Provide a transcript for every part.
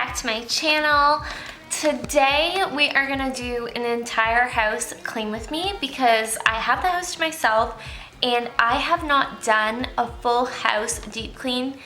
back to my channel. Today we are gonna do an entire house clean with me because I have the house to myself and I have not done a full house deep clean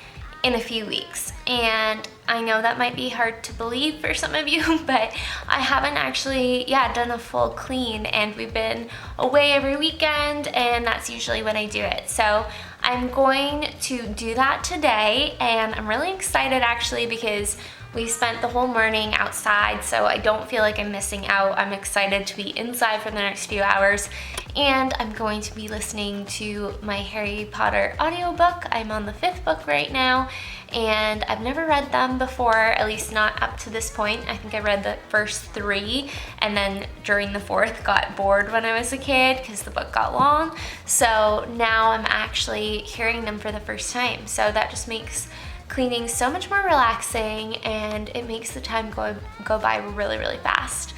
in a few weeks. And I know that might be hard to believe for some of you, but I haven't actually, done a full clean, and we've been away every weekend and that's usually when I do it. So I'm going to do that today and I'm really excited actually because we spent the whole morning outside, so I don't feel like I'm missing out. I'm excited to be inside for the next few hours, and I'm going to be listening to my Harry Potter audiobook. I'm on the 5th book right now, and I've never read them before, at least not up to this point. I think I read the first 3, and then during the 4th got bored when I was a kid because the book got long. So now I'm actually hearing them for the first time. So that just makes cleaning so much more relaxing, and it makes the time go by really, really fast.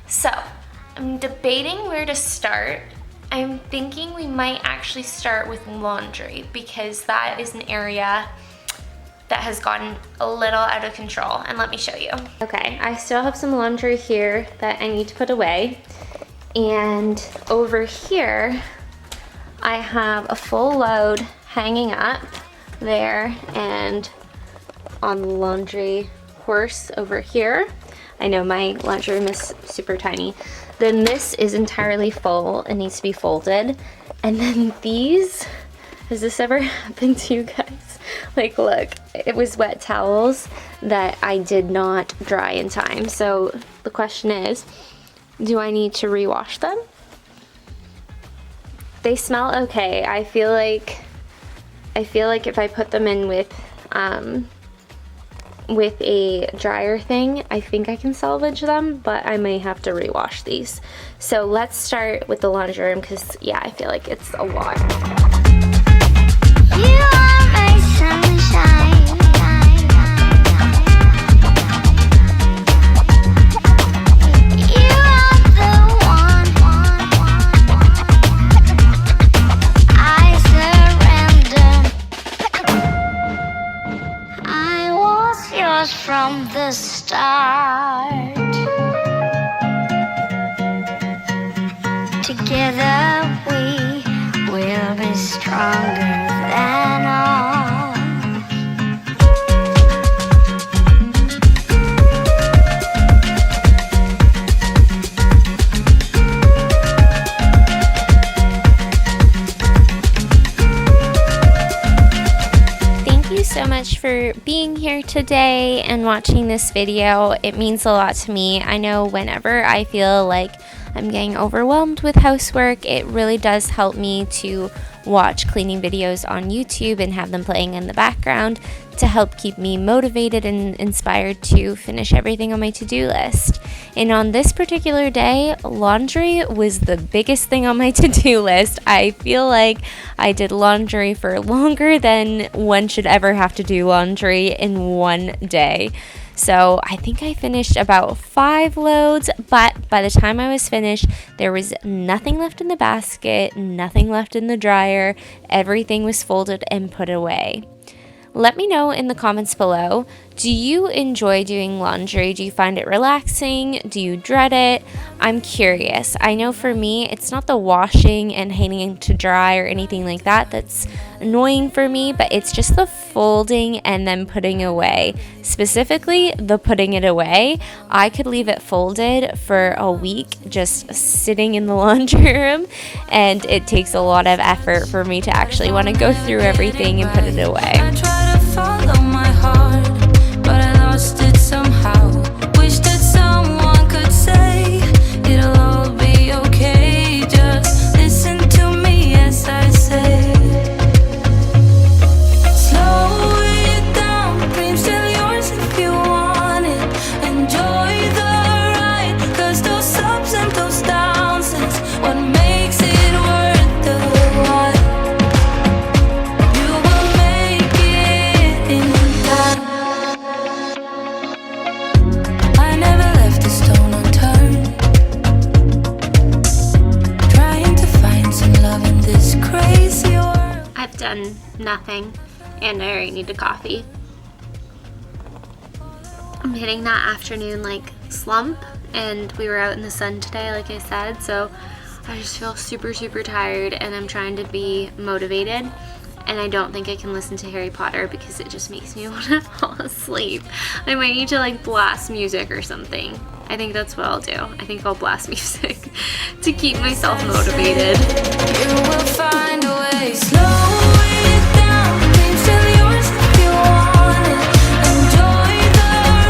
So I'm debating where to start. I'm thinking we might actually start with laundry because that is an area that has gotten a little out of control, and let me show you. Okay, I still have some laundry here that I need to put away, and over here I have a full load hanging up there and on the laundry horse over here. I know my laundry room is super tiny. Then this is entirely full and needs to be folded. And then these, has this ever happened to you guys? Like, look, it was wet towels that I did not dry in time. So the question is, do I need to rewash them? They smell okay. I feel like if I put them in with a dryer thing, I think I can salvage them, but I may have to rewash these. So let's start with the laundry room because, yeah, I feel like it's a lot. You are my sunshine. From the start, together we will be stronger than all. So much for being here today and watching this video. It means a lot to me. I know whenever I feel like I'm getting overwhelmed with housework, it really does help me to watch cleaning videos on YouTube and have them playing in the background to help keep me motivated and inspired to finish everything on my to-do list. And on this particular day, laundry was the biggest thing on my to-do list. I feel like I did laundry for longer than one should ever have to do laundry in one day. So I think I finished about 5 loads, but by the time I was finished, there was nothing left in the basket, nothing left in the dryer. Everything was folded and put away. Let me know in the comments below, do you enjoy doing laundry? Do you find it relaxing? Do you dread it? I'm curious. I know for me, it's not the washing and hanging to dry or anything like that that's annoying for me, but it's just the folding and then putting away. Specifically, the putting it away. I could leave it folded for a week just sitting in the laundry room, and it takes a lot of effort for me to actually want to go through everything and put it away. Follow my heart, but I lost it somehow. Wish that someone could say it'll all be okay. Just listen to me as I say. Slow it down, dreams still yours if you want it. Enjoy the ride, 'cause those ups and those downs is what makes it worth the while. Done nothing, and I already need a coffee. I'm hitting that afternoon like slump, and we were out in the sun today, like I said, so I just feel super tired, and I'm trying to be motivated, and I don't think I can listen to Harry Potter because it just makes me want to fall asleep. I might need to like blast music or something. I think that's what I'll do. I think I'll blast music to keep myself motivated. You will find a way. Slow it down. Dreams still yours if you want it. Enjoy the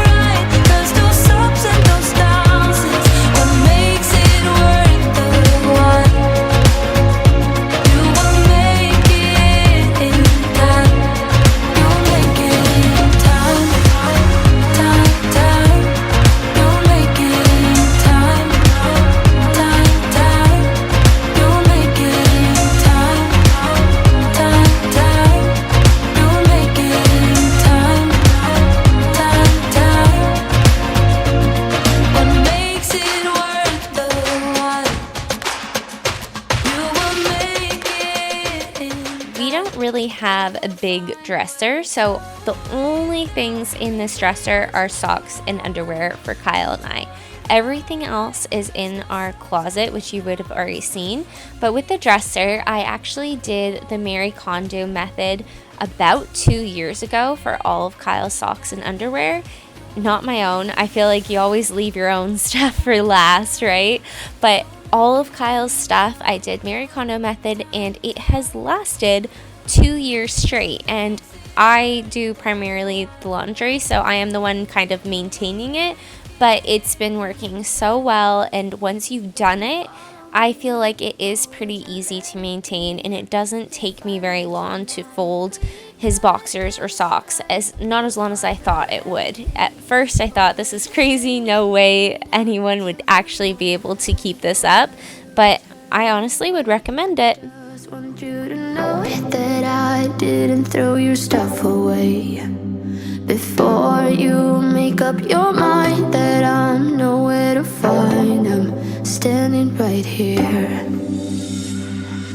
ride. 'Cause those ups and those downs is what makes it worth the while. You will make it in time. You'll make it in time. Time. You'll make it in time. Time. You'll make it in time. Time. You'll make it in time. Time. What makes it worth the while? You will make it in. We don't really have a big dresser, so the only things in this dresser are socks and underwear for Kyle and I. Everything else is in our closet, which you would have already seen. But with the dresser, I actually did the Marie Kondo method about 2 years ago for all of Kyle's socks and underwear. Not my own. I feel like you always leave your own stuff for last, right? But all of Kyle's stuff, I did Marie Kondo method, and it has lasted 2 years straight. And I do primarily the laundry, so I am the one kind of maintaining it, but it's been working so well, and once you've done it, I feel like it is pretty easy to maintain, and it doesn't take me very long to fold his boxers or socks, not as long as I thought it would. At first I thought, this is crazy, no way anyone would actually be able to keep this up, but I honestly would recommend it. Just want you to know that I didn't throw your stuff away. Before you make up your mind that I'm nowhere to find, I'm standing right here.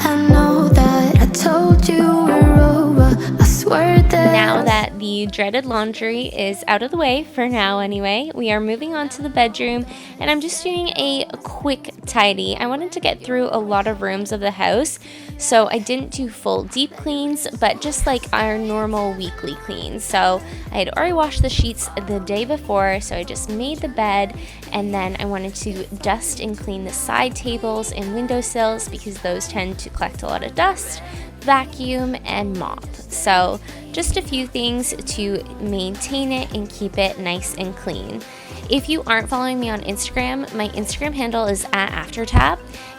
I know that I told you we're over. I swear that Now that the dreaded laundry is out of the way, for now anyway, we are moving on to the bedroom, and I'm just doing a quick tidy. I wanted to get through a lot of rooms of the house, so I didn't do full deep cleans, but just like our normal weekly cleans. So I had already washed the sheets the day before, so I just made the bed, and then I wanted to dust and clean the side tables and windowsills because those tend to collect a lot of dust, vacuum, and mop. So just a few things to maintain it and keep it nice and clean. If you aren't following me on Instagram, my Instagram handle is @AfterTap,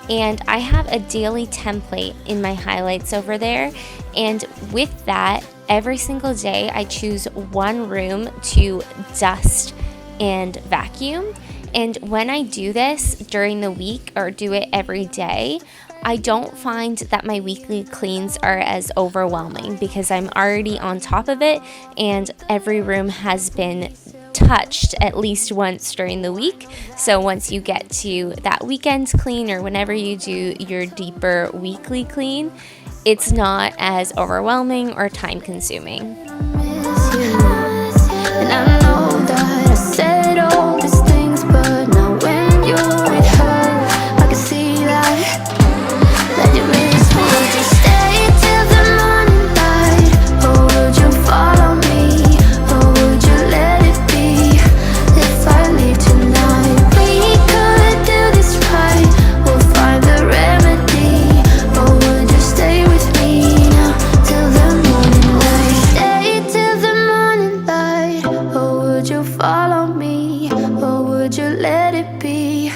and I have a daily template in my highlights over there, and with that, every single day I choose one room to dust and vacuum. And when I do this during the week, or do it every day, I don't find that my weekly cleans are as overwhelming because I'm already on top of it, and every room has been touched at least once during the week. So once you get to that weekend clean, or whenever you do your deeper weekly clean, it's not as overwhelming or time consuming. miss you. And I know that I said all these things, but now when you're with her, I can see that you miss me. Would you stay till the morning light, or would you follow me, or would you let it be? If I leave tonight, we could do this right. We'll find the remedy, or would you stay with me now till the morning light? Stay till the morning light, or would you follow me, or would you let it be?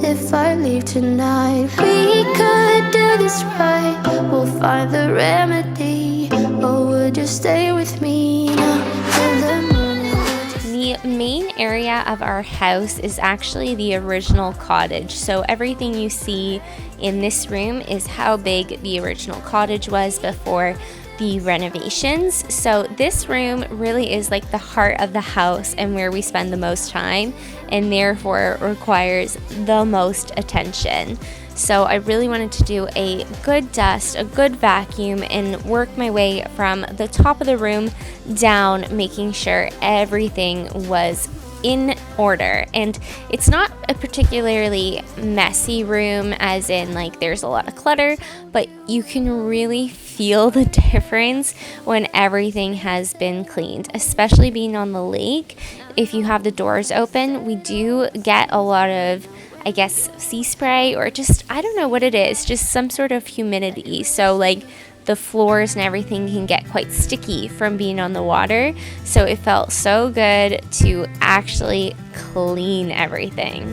If I leave tonight, we could do this right. We'll find the remedy, or would you stay with me now till the morning light? The main area of our house is actually the original cottage. So everything you see in this room is how big the original cottage was before the renovations. So this room really is like the heart of the house and where we spend the most time, and therefore requires the most attention. So I really wanted to do a good dust, a good vacuum, and work my way from the top of the room down, making sure everything was in order, and it's not a particularly messy room as in like there's a lot of clutter, but you can really feel the difference when everything has been cleaned, especially being on the lake. If you have the doors open, we do get a lot of, I guess, sea spray, or just, I don't know what it is, just some sort of humidity. So like the floors and everything can get quite sticky from being on the water. So it felt so good to actually clean everything.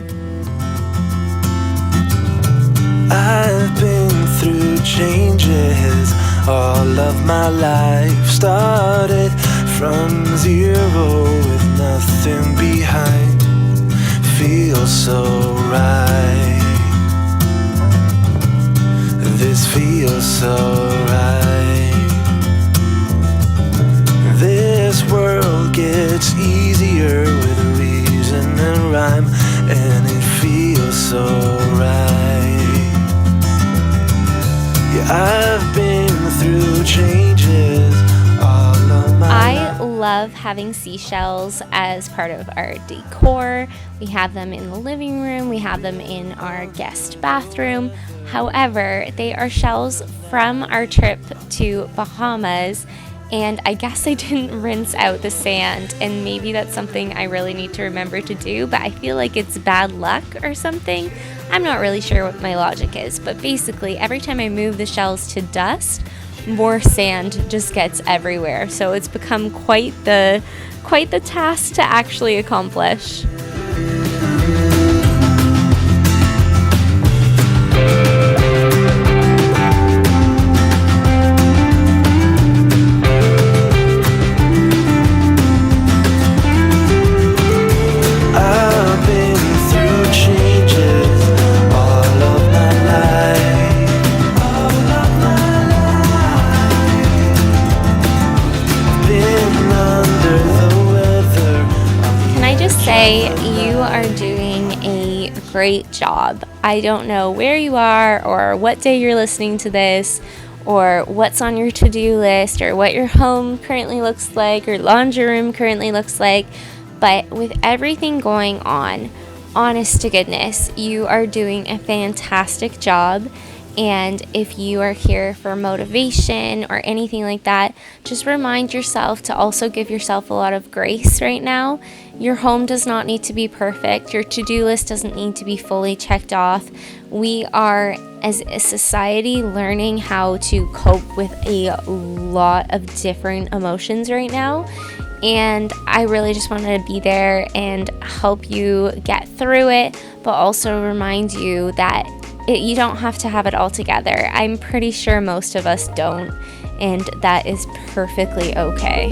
I've been through changes, all of my life started from zero with nothing behind. Feels so right. This feels so right. This world gets easier with reason and rhyme, and it feels so right. Yeah, I've been through changes all of my I love having seashells as part of our decor. We have them in the living room, we have them in our guest bathroom. However, they are shells from our trip to Bahamas, and I guess I didn't rinse out the sand, and maybe that's something I really need to remember to do, but I feel like it's bad luck or something. I'm not really sure what my logic is, but basically every time I move the shells to dust, more sand just gets everywhere. So it's become quite the task to actually accomplish. You are doing a great job. I don't know where you are or what day you're listening to this or what's on your to-do list or what your home currently looks like or laundry room currently looks like, but with everything going on, honest to goodness, you are doing a fantastic job. And if you are here for motivation or anything like that, just remind yourself to also give yourself a lot of grace right now. Your home does not need to be perfect. Your to-do list doesn't need to be fully checked off. We are, as a society, learning how to cope with a lot of different emotions right now. And I really just wanted to be there and help you get through it, but also remind you that you don't have to have it all together. I'm pretty sure most of us don't, and that is perfectly okay.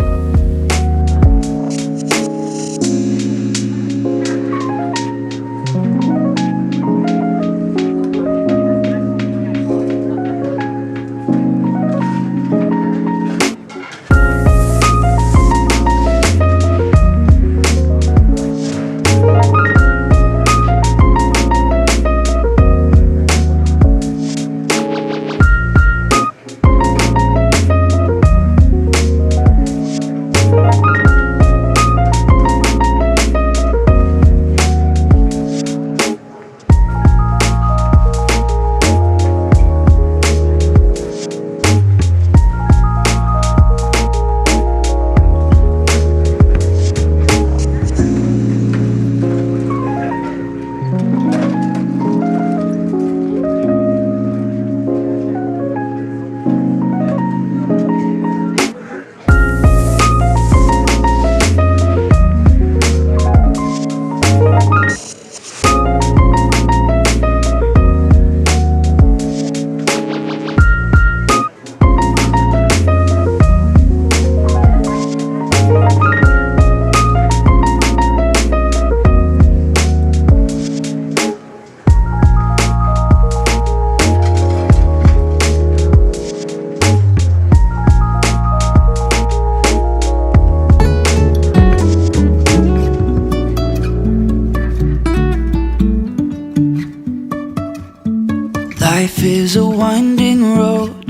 Life is a winding road,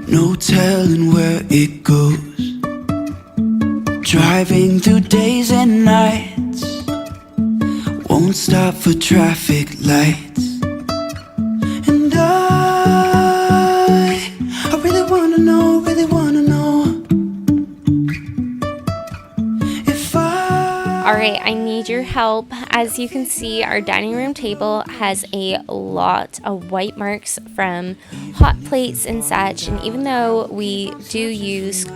no telling where it goes. Driving through days and nights, won't stop for traffic lights. And I really wanna know if All right, I need your help. As you can see, our dining room table has a lot of white marks from hot plates and such. And even though we do use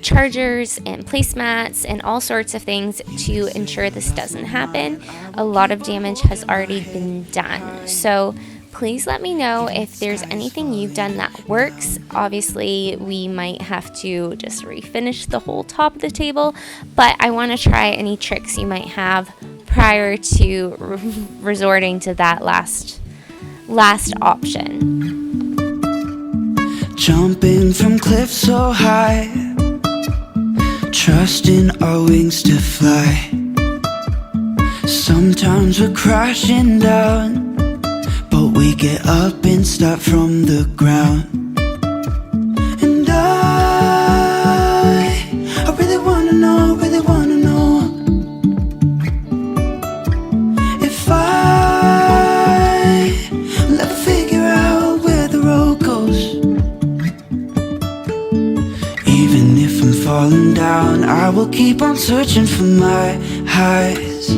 chargers and placemats and all sorts of things to ensure this doesn't happen, a lot of damage has already been done. So please let me know if there's anything you've done that works. Obviously, we might have to just refinish the whole top of the table, but I want to try any tricks you might have prior to resorting to that last option. jumping from cliffs so high, trusting our wings to fly. Sometimes we're crashing down, but we get up and start from the ground. And I really wanna know if I'll ever figure out where the road goes. Even if I'm falling down, I will keep on searching for my highs.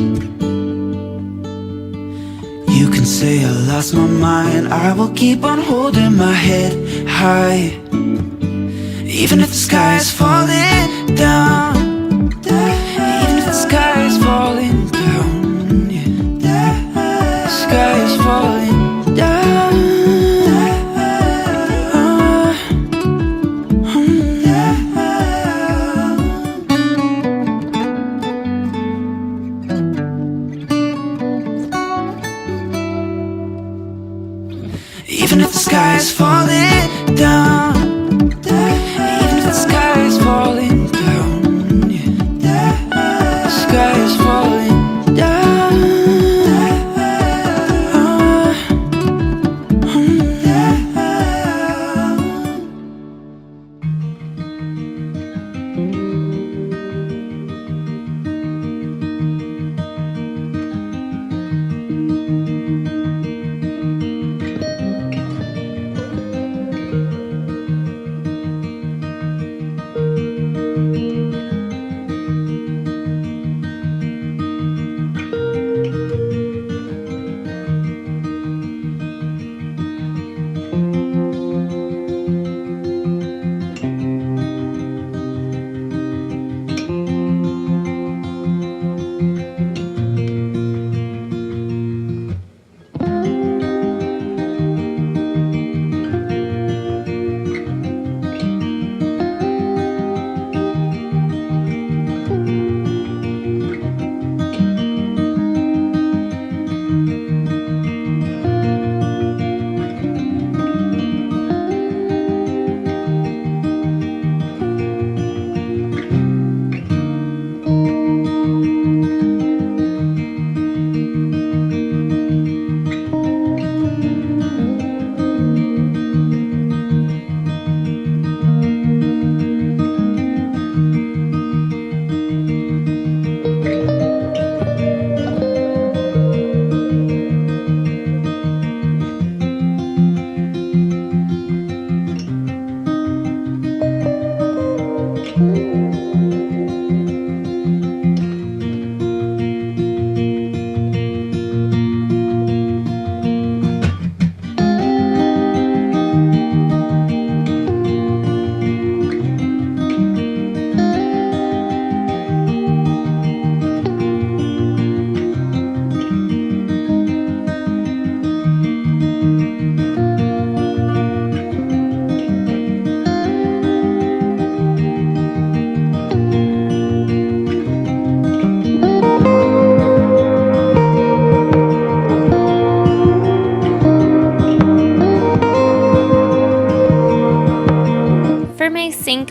You can say I lost my mind, I will keep on holding my head high. Even if the sky is falling down, even if the sky is falling down, yeah. The sky is falling down. Even if the sky is falling down, even if the sky is falling down, yeah. The sky is falling down.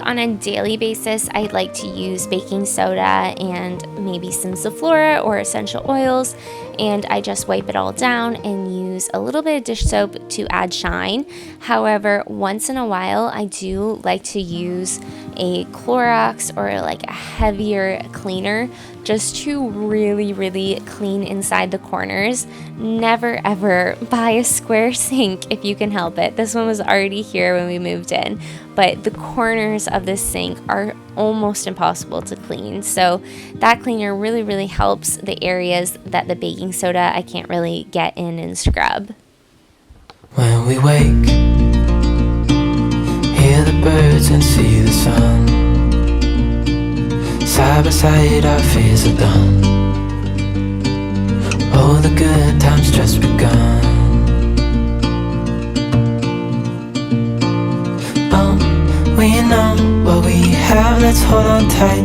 On a daily basis, I'd like to use baking soda and maybe some Sephora or essential oils and I just wipe it all down and use a little bit of dish soap to add shine. However, once in a while I do like to use a Clorox or like a heavier cleaner just to really clean inside the corners. Never ever buy a square sink if you can help it. This one was already here when we moved in, but the corners of this sink are almost impossible to clean. So that cleaner really helps the areas that the baking soda I can't really get in and scrub. When we wake, hear the birds and see the sun. Side by side our fears are done. Oh, the good times just begun. We know what we have, let's hold on tight.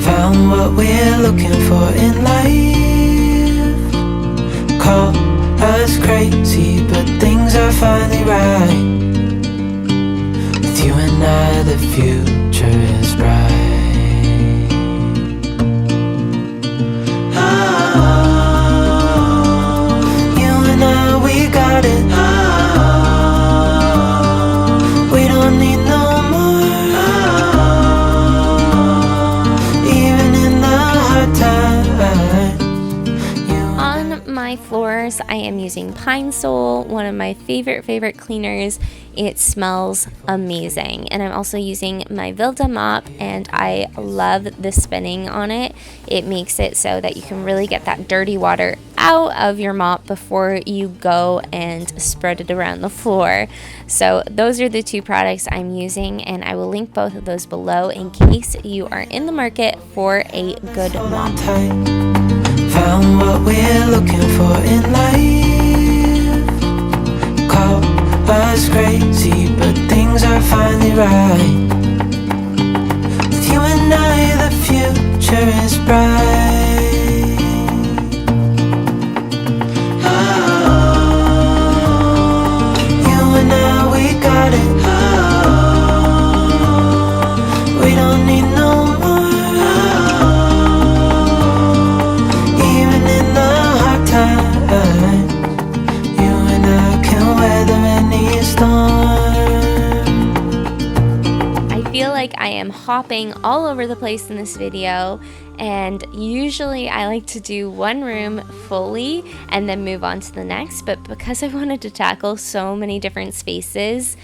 Found what we're looking for in life. Call us crazy, but things are finally right. With you and I, the future is bright. Floors, I am using Pine Sol, one of my favorite cleaners. It smells amazing. And I'm also using my Vilda mop, and I love the spinning on it. It makes it so that you can really get that dirty water out of your mop before you go and spread it around the floor. So those are the two products I'm using, and I will link both of those below in case you are in the market for a good mop. Found what we're looking for in life. Call us crazy, but things are finally right. With you and I, the future is bright. Oh, you and I, we got it. Oh, we don't need no more. Like I am hopping all over the place in this video, and usually I like to do one room fully and then move on to the next, but because I wanted to tackle so many different spaces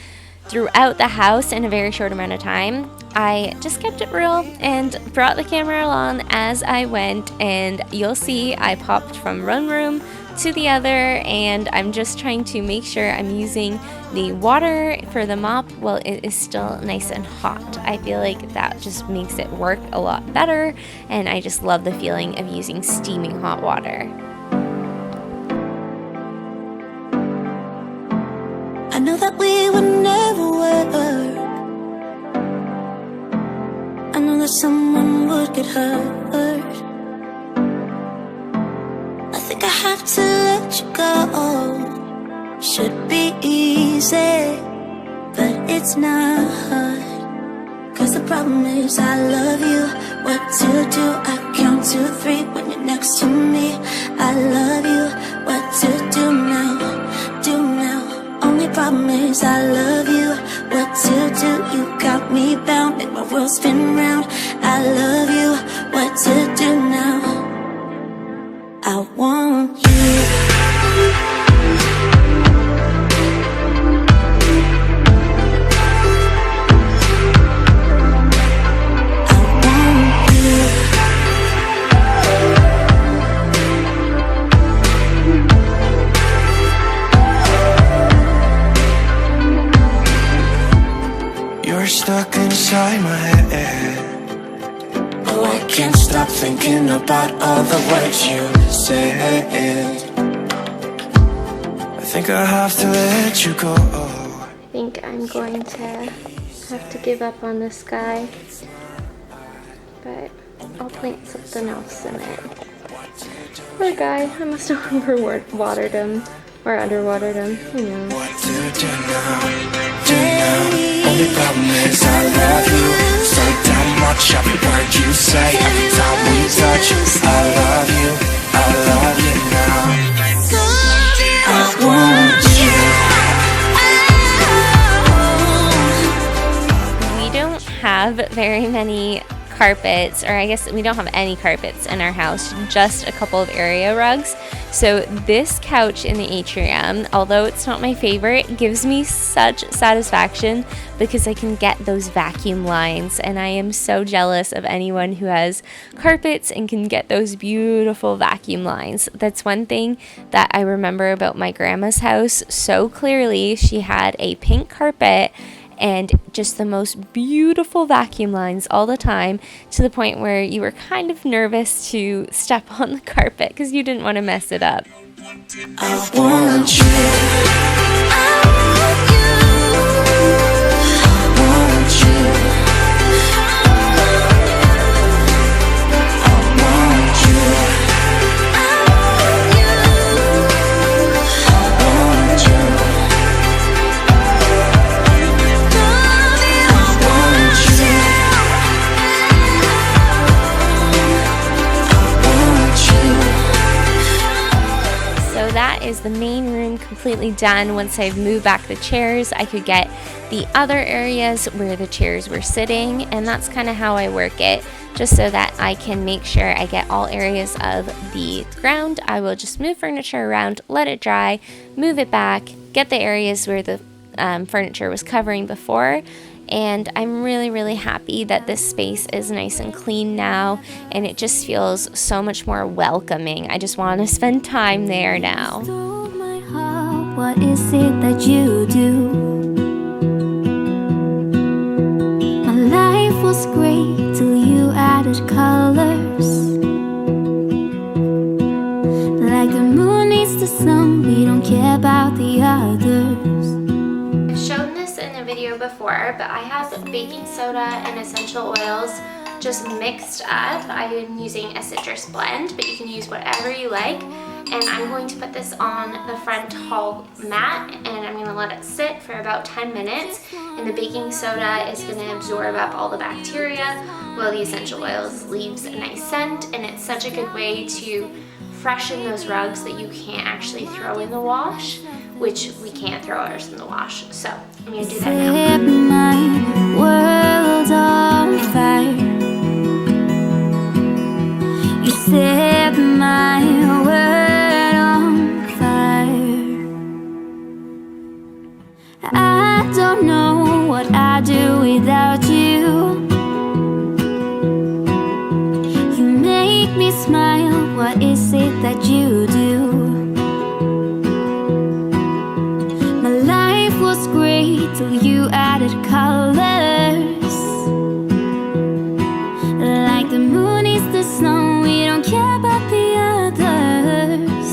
throughout the house in a very short amount of time, I just kept it real and brought the camera along as I went, and you'll see I popped from one room to the other, and I'm just trying to make sure I'm using the water for the mop while it is still nice and hot. I feel like that just makes it work a lot better, and I just love the feeling of using steaming hot water. I know that we would never work. I know that someone would get hurt. I think I have to let you go. Should be easy, but it's not. Cause the problem is I love you. What to do? I count to 3 when you're next to me. I love you. What to do now? Do now. Only problem is I love you. What to do? You got me bound, make my world spin round. I love you. What to do now? I want you. Stuck inside my head. Oh, I can't stop thinking about all the words you said. I think I have to let you go. I think I'm going to have to give up on this guy, but I'll plant something else in it. Poor guy, I must have overwatered him or underwatered him, who knows. What to do now? Do now. Only problem is I love you so damn much. Every word you say, every time we touch, I love you, I love you. have very many carpets, or I guess we don't have any carpets in our house, just a couple of area rugs. So this couch in the atrium, although it's not my favorite, gives me such satisfaction because I can get those vacuum lines, and I am so jealous of anyone who has carpets and can get those beautiful vacuum lines. That's one thing that I remember about my grandma's house so clearly. She had a pink carpet and just the most beautiful vacuum lines all the time, to the point where you were kind of nervous to step on the carpet because you didn't want to mess it up. I want you. I want you. I want you. So that is the main room completely done. Once I've moved back the chairs, I could get the other areas where the chairs were sitting, and that's kind of how I work it, just so that I can make sure I get all areas of the ground. I will just move furniture around, let it dry, move it back, get the areas where the furniture was covering before. And I'm really happy that this space is nice and clean now, and it just feels so much more welcoming. I just want to spend time there now. Stole my heart, what is it that you do? My life was great till you added colors. Like the moon needs the sun, we don't care about the others. Shown this in a video before, but I have baking soda and essential oils just mixed up. I am using a citrus blend, but you can use whatever you like. And I'm going to put this on the front hall mat, and I'm going to let it sit for about 10 minutes. And the baking soda is going to absorb up all the bacteria, while the essential oils leaves a nice scent. And it's such a good way to freshen those rugs that you can't actually throw in the wash, which we can't throw ours in the wash. So I'm gonna do that now. Set my world on fire. You set my world on fire. I don't know what I'd do without you. You make me smile, what is it that you do? My life was great till you added colors. Like the moon is the sun, we don't care about the others.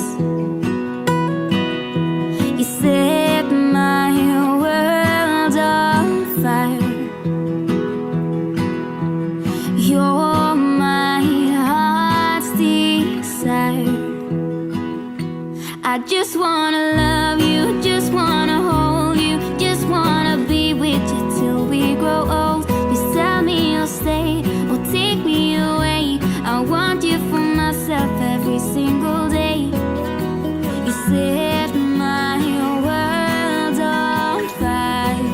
You set my world on fire. You're my heart's desire. I just wanna love you, just wanna hold you, just wanna be with you till we grow old. Just tell me you'll stay or take me away. I want you for myself every single day. You set my world on fire.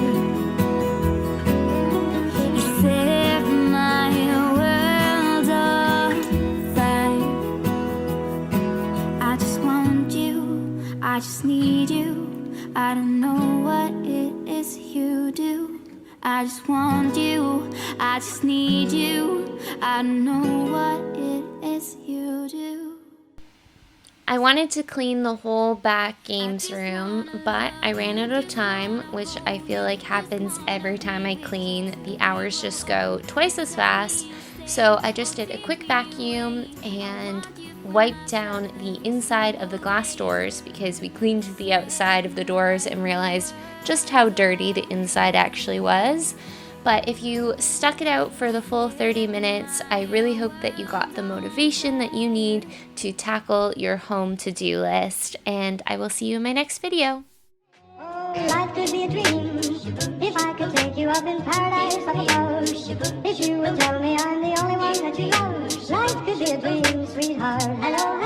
You set my world on fire. I just want you, I just need you. I don't know what it is you do. I just want you, I just need you. I don't know what it is you do. I wanted to clean the whole back games room, but I ran out of time, which I feel like happens every time I clean. The hours just go twice as fast. So I just did a quick vacuum and wiped down the inside of the glass doors, because we cleaned the outside of the doors and realized just how dirty the inside actually was. But if you stuck it out for the full 30 minutes, I really hope that you got the motivation that you need to tackle your home to-do list, and I will see you in my next video. Oh, life could be a dream if I could take you up in paradise, I suppose. If you would tell me I'm the only one that you love, life could be a dream, sweetheart. Hello.